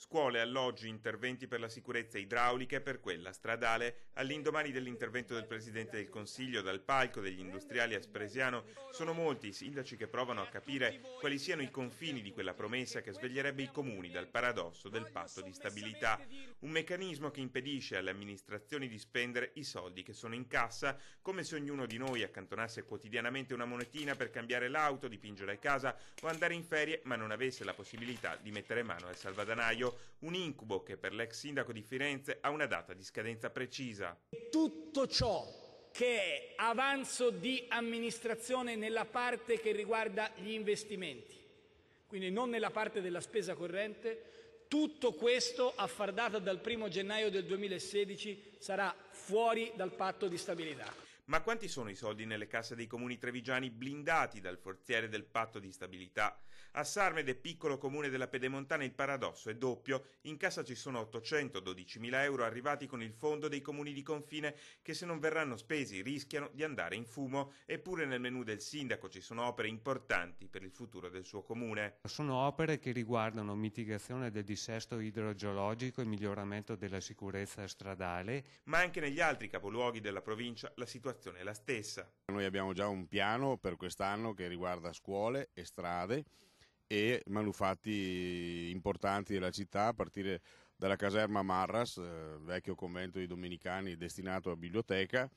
Scuole, alloggi, interventi per la sicurezza idraulica e per quella stradale. All'indomani dell'intervento del Presidente del Consiglio dal palco degli industriali a Spresiano, sono molti i sindaci che provano a capire quali siano i confini di quella promessa che sveglierebbe i comuni dal paradosso del patto di stabilità. Un meccanismo che impedisce alle amministrazioni di spendere i soldi che sono in cassa, come se ognuno di noi accantonasse quotidianamente una monetina per cambiare l'auto, dipingere casa o andare in ferie, ma non avesse la possibilità di mettere mano al salvadanaio. Un incubo che per l'ex sindaco di Firenze ha una data di scadenza precisa. Tutto ciò che è avanzo di amministrazione nella parte che riguarda gli investimenti, quindi non nella parte della spesa corrente, tutto questo a far data dal 1° gennaio del 2016 sarà fuori dal patto di stabilità. Ma quanti sono i soldi nelle casse dei comuni trevigiani blindati dal forziere del patto di stabilità? A Sarmede, piccolo comune della Pedemontana, il paradosso è doppio. In cassa ci sono 812.000 euro arrivati con il fondo dei comuni di confine che, se non verranno spesi, rischiano di andare in fumo. Eppure nel menù del sindaco ci sono opere importanti per il futuro del suo comune. Sono opere che riguardano mitigazione del dissesto idrogeologico e miglioramento della sicurezza stradale. Ma anche negli altri capoluoghi della provincia la situazione è la stessa. Noi abbiamo già un piano per quest'anno che riguarda scuole e strade e manufatti importanti della città, a partire dalla caserma Marras, vecchio convento di domenicani destinato a biblioteca,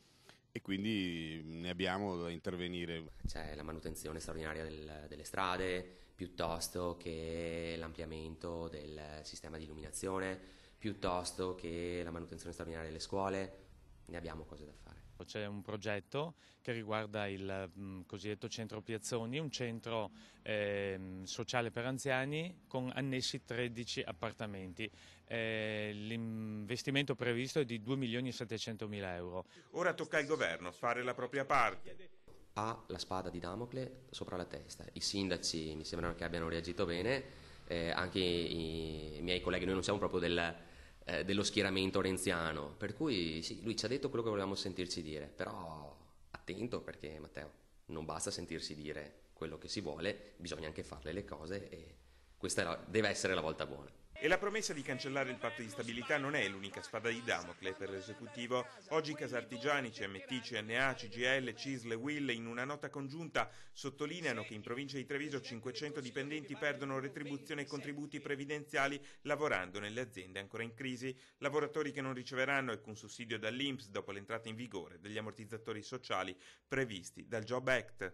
e quindi ne abbiamo da intervenire. C'è la manutenzione straordinaria delle strade, piuttosto che l'ampliamento del sistema di illuminazione, piuttosto che la manutenzione straordinaria delle scuole. Ne abbiamo cose da fare. C'è un progetto che riguarda il cosiddetto centro Piazzoni, un centro sociale per anziani con annessi 13 appartamenti. L'investimento previsto è di 2.700.000 euro. Ora tocca al governo fare la propria parte. Ha la spada di Damocle sopra la testa. I sindaci mi sembrano che abbiano reagito bene, anche i miei colleghi, noi non siamo proprio dello schieramento renziano, per cui sì, lui ci ha detto quello che volevamo sentirci dire, però attento, perché Matteo, non basta sentirsi dire quello che si vuole, bisogna anche farle le cose, e questa deve essere la volta buona. E la promessa di cancellare il patto di stabilità non è l'unica spada di Damocle per l'esecutivo. Oggi Casartigiani, CMT, CNA, CGIL, CISL e UIL in una nota congiunta sottolineano che in provincia di Treviso 500 dipendenti perdono retribuzione e contributi previdenziali lavorando nelle aziende ancora in crisi, lavoratori che non riceveranno alcun sussidio dall'INPS dopo l'entrata in vigore degli ammortizzatori sociali previsti dal Job Act.